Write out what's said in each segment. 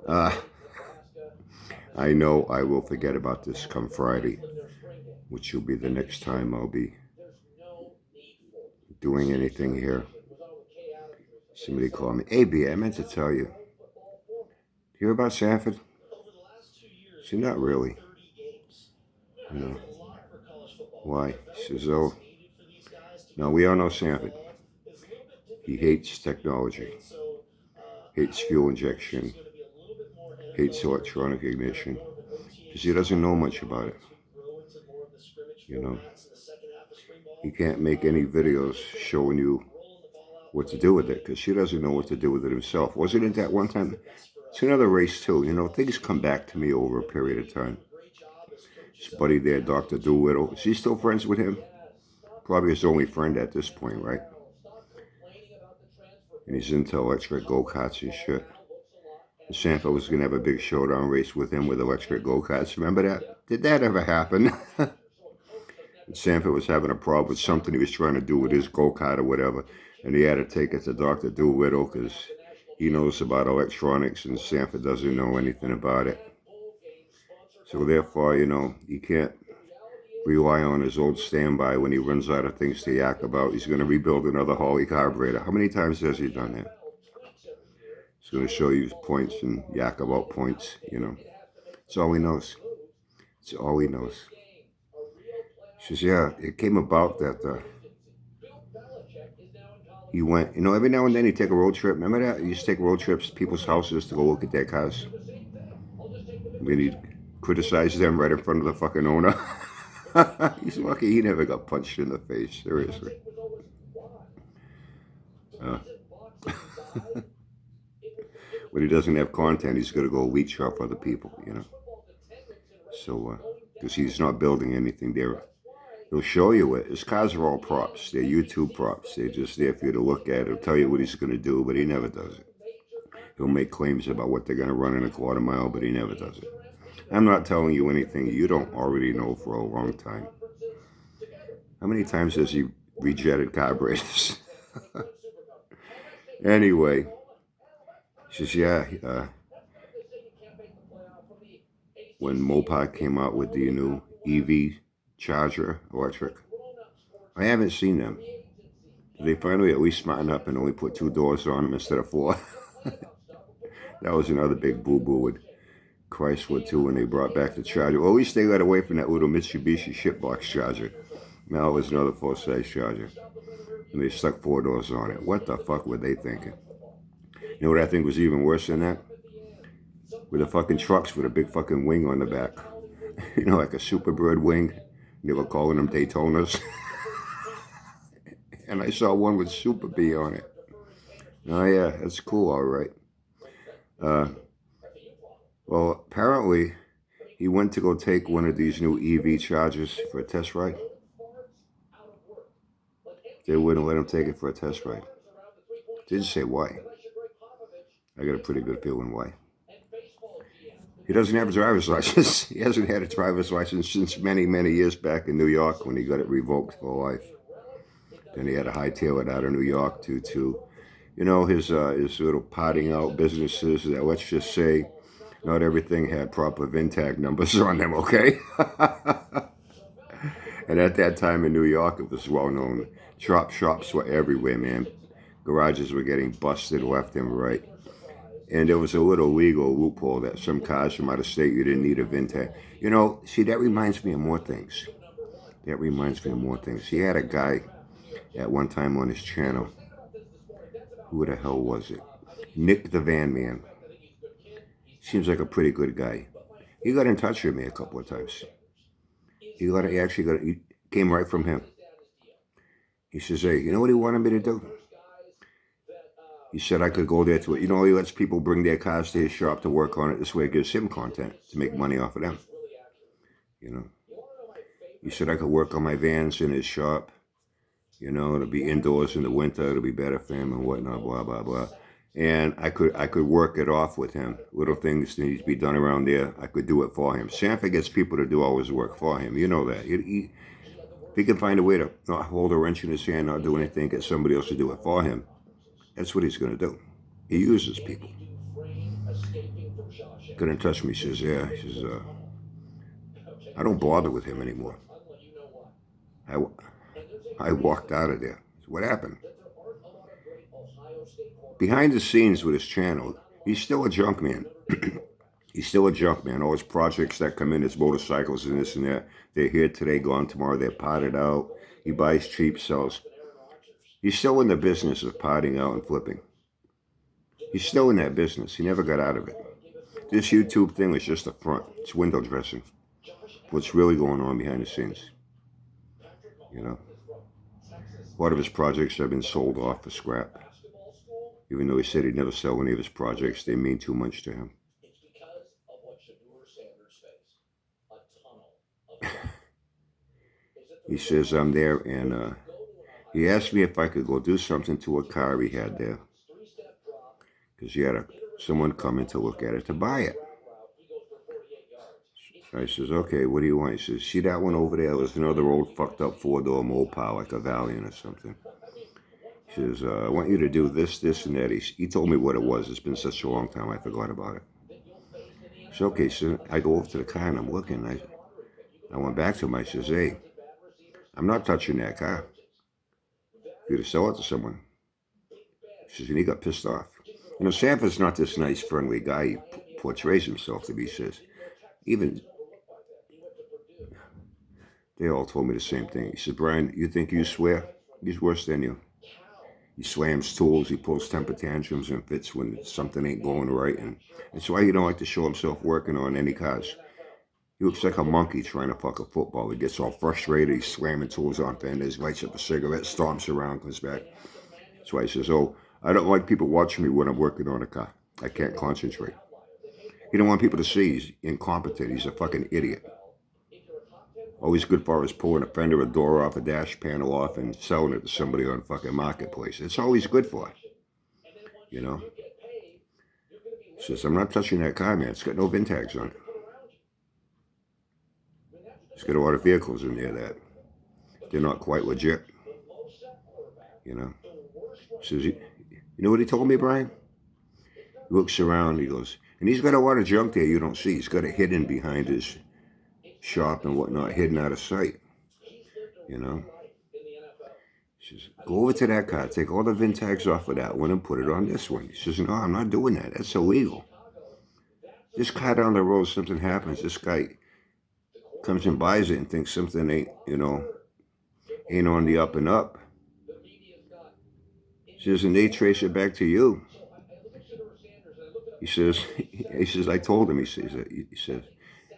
Uh, I know I will forget about this come Friday, which will be the next time I'll be doing anything here. Somebody called me. Hey, B, I meant to tell you. Hear about Sanford? See, not really. You know. Why? She says, oh, no, we all know Sanford. He hates technology, hates fuel injection, hates electronic ignition, because he doesn't know much about it. You know, he can't make any videos showing you what to do with it, because she doesn't know what to do with it himself. Wasn't it that one time? It's another race too. You know, things come back to me over a period of time. His buddy there, Dr. Doolittle, is he still friends with him? Probably his only friend at this point, right? And he's into electric go-karts and shit. And Sanford was going to have a big showdown race with him with electric go-karts. Remember that? Did that ever happen? And Sanford was having a problem with something he was trying to do with his go-kart or whatever. And he had to take it to Dr. Doolittle because he knows about electronics and Sanford doesn't know anything about it. So therefore, you know, he can't rely on his old standby when he runs out of things to yak about. He's going to rebuild another Holly carburetor. How many times has he done that? He's going to show you points and yak about points, you know. That's all he knows. That's all he knows. She says, yeah, it came about that he went, you know, every now and then he'd take a road trip. Remember that? He used to take road trips to people's houses to go look at their cars. I mean, he'd criticize them right in front of the fucking owner. He's lucky he never got punched in the face, seriously. Uh, when he doesn't have content, he's going to go leech off other people, you know. So, because he's not building anything there. He'll show you it. His cars are all props. They're YouTube props. They're just there for you to look at. He'll tell you what he's going to do, but he never does it. He'll make claims about what they're going to run in a quarter mile, but he never does it. I'm not telling you anything you don't already know for a long time. How many times has he rejetted carburetors? Anyway, she says, yeah, when Mopar came out with the new EV charger electric, I haven't seen them. Did they finally at least smarten up and only put 2 doors on them instead of 4? That was another big boo-boo with Chrysler too when they brought back the charger. Well, at least they got away from that little Mitsubishi shitbox charger. Now it was another full-size charger. And they stuck 4 doors on it. What the fuck were they thinking? You know what I think was even worse than that? With the fucking trucks with a big fucking wing on the back. You know, like a Superbird wing. They were calling them Daytonas. And I saw one with Super B on it. Oh yeah, that's cool, all right. Well, apparently he went to go take one of these new EV chargers for a test ride. They wouldn't let him take it for a test ride. Didn't say why. I got a pretty good feeling why. He doesn't have a driver's license. He hasn't had a driver's license since many, many years back in New York when he got it revoked for life. Then he had to hightail it out of New York to you know, his little potting out businesses that, let's just say, not everything had proper VIN tag numbers on them, okay? And at that time in New York, it was well known. Chop shops were everywhere, man. Garages were getting busted left and right. And there was a little legal loophole that some cars from out of state, you didn't need a VIN tag. You know, see, that reminds me of more things. That reminds me of more things. He had a guy at one time on his channel. Who the hell was it? Nick the Van Man. Seems like a pretty good guy. He got in touch with me a couple of times. He came right from him. He says, hey, you know what he wanted me to do? He said I could go there to it. You know, he lets people bring their cars to his shop to work on it. This way it gives him content to make money off of them. You know. He said I could work on my vans in his shop. You know, it'll be indoors in the winter. It'll be better for him and whatnot, blah, blah, blah. And I could work it off with him. Little things that need to be done around there, I could do it for him. Sanford gets people to do all his work for him. You know that. If he can find a way to not hold a wrench in his hand, not do anything, get somebody else to do it for him, that's what he's going to do. He uses people. got in touch with me. He says, yeah. He says, I don't bother with him anymore. I, I walked out of there. What happened? Behind the scenes with his channel, he's still a junk man. He's still a junk man. All his projects that come in, his motorcycles and this and that, they're here today, gone tomorrow. They're potted out. He buys cheap, sells. He's still in the business of potting out and flipping. He's still in that business. He never got out of it. This YouTube thing is just a front. It's window dressing. What's really going on behind the scenes? You know? A lot of his projects have been sold off for scrap. Even though he said he'd never sell any of his projects, they mean too much to him. He says, I'm there, and he asked me if I could go do something to a car he had there. Because he had someone come in to look at it, to buy it. So I says, okay, what do you want? He says, see that one over there? It was another old fucked up four-door Mopar, like a Valiant or something. He says, I want you to do this, this, and that. He told me what it was. It's been such a long time, I forgot about it. So, okay, so I go over to the car, and I'm looking. I went back to him. I says, hey, I'm not touching that car. You're to sell it to someone. He says, and he got pissed off. You know, Sanford's not this nice, friendly guy he portrays himself to be, he says. Even, they all told me the same thing. He said, Brian, you think you swear? He's worse than you. He slams tools, he pulls temper tantrums and fits when something ain't going right. And that's why he don't like to show himself working on any cars. He looks like a monkey trying to fuck a football. He gets all frustrated, he's slamming tools on fenders, lights up a cigarette, stomps around, comes back. That's why he says, oh, I don't like people watching me when I'm working on a car. I can't concentrate. He don't want people to see he's incompetent. He's a fucking idiot. Always good for is pulling a fender, a door off, a dash panel off, and selling it to somebody on fucking Marketplace. It's always good for it. You know? He says, I'm not touching that car, man. It's got no VIN tags on it. It's got a lot of vehicles in there that they're not quite legit. You know? He says, you know what he told me, Brian? He looks around, he goes, and he's got a lot of junk there you don't see. He's got it hidden behind his shop and whatnot, hidden out of sight. You know? He says, go over to that car, take all the VIN tags off of that one and put it on this one. He says, no, I'm not doing that. That's illegal. This car down the road, something happens. This guy comes and buys it and thinks something ain't, you know, ain't on the up and up. He says, and they trace it back to you. He says, I told him, he says,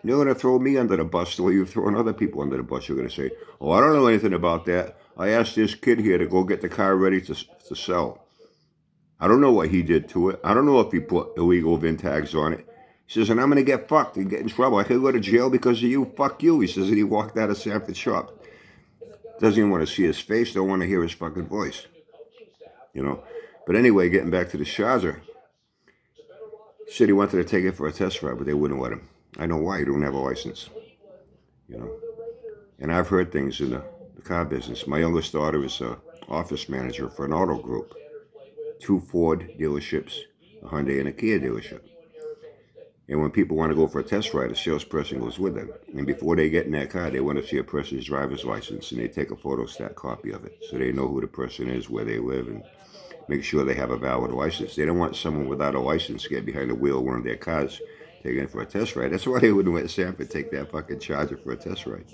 you're going to throw me under the bus the way you're throwing other people under the bus. You're going to say, oh, I don't know anything about that. I asked this kid here to go get the car ready to sell. I don't know what he did to it. I don't know if he put illegal VIN tags on it. He says, and I'm going to get fucked and get in trouble. I could go to jail because of you. Fuck you. He says, and he walked out of Sanford's shop. Doesn't even want to see his face. Don't want to hear his fucking voice. You know. But anyway, getting back to the Charger. He said he wanted to take it for a test ride, but they wouldn't let him. I know why. He don't have a license. You know. And I've heard things in the car business. My youngest daughter is an office manager for an auto group. 2 Ford dealerships, a Hyundai and a Kia dealership. And when people want to go for a test ride, a salesperson goes with them. And before they get in that car, they want to see a person's driver's license, and they take a photostat copy of it so they know who the person is, where they live, and make sure they have a valid license. They don't want someone without a license to get behind the wheel of one of their cars taking it for a test ride. That's why they wouldn't let Sanford take that fucking Charger for a test ride.